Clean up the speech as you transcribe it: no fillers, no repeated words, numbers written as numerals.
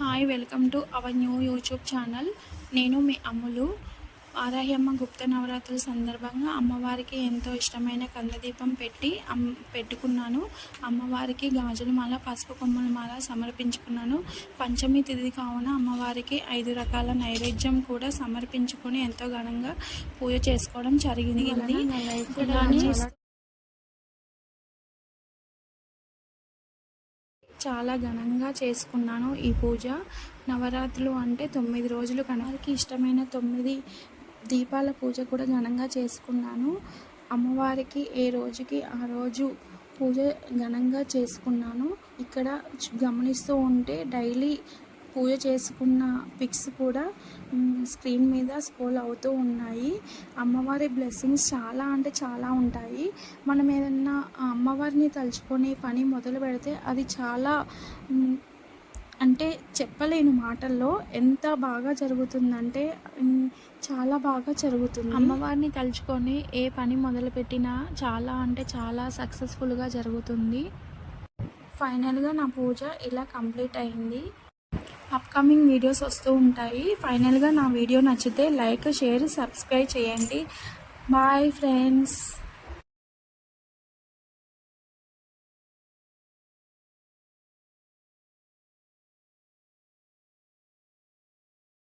Hi, welcome to our new YouTube channel. నేను మీ అమ్ములు. వారాహ్యమ్మ గుప్త నవరాత్రుల సందర్భంగా అమ్మవారికి ఎంతో ఇష్టమైన కందదీపం పెట్టుకున్నాను. అమ్మవారికి గాజుల మాల, పసుపు కొమ్మల మాల సమర్పించుకున్నాను. పంచమి తిథి కావున అమ్మవారికి 5 రకాల నైవేద్యం కూడా సమర్పించుకొని ఎంతో ఘనంగా పూజ చేసుకోవడం జరిగింది. చాలా ఘనంగా చేసుకున్నాను ఈ పూజ. నవరాత్రులు అంటే 9 రోజులు కనవారికి ఇష్టమైన 9 దీపాల పూజ కూడా ఘనంగా చేసుకున్నాను. అమ్మవారికి ఏ రోజుకి ఆ రోజు పూజ ఘనంగా చేసుకున్నాను. ఇక్కడ గమనిస్తూ ఉంటే డైలీ పూజ చేసుకున్న పిక్స్ కూడా స్క్రీన్ మీద స్క్రోల్ అవుతూ ఉన్నాయి. అమ్మవారి బ్లెస్సింగ్స్ చాలా అంటే చాలా ఉంటాయి. మనం ఏదన్నా అమ్మవారిని తలుచుకొని పని మొదలు పెడితే అది చాలా అంటే చెప్పలేని మాటల్లో ఎంత బాగా జరుగుతుందంటే చాలా బాగా జరుగుతుంది. అమ్మవారిని తలుచుకొని ఏ పని మొదలుపెట్టినా చాలా అంటే చాలా సక్సెస్ఫుల్గా జరుగుతుంది. ఫైనల్గా నా పూజ ఇలా కంప్లీట్ అయింది. అప్కమింగ్ వీడియోస్ వస్తూ ఉంటాయి. ఫైనల్గా నా వీడియో నచ్చితే లైక్, షేర్, సబ్స్క్రైబ్ చేయండి. Bye friends.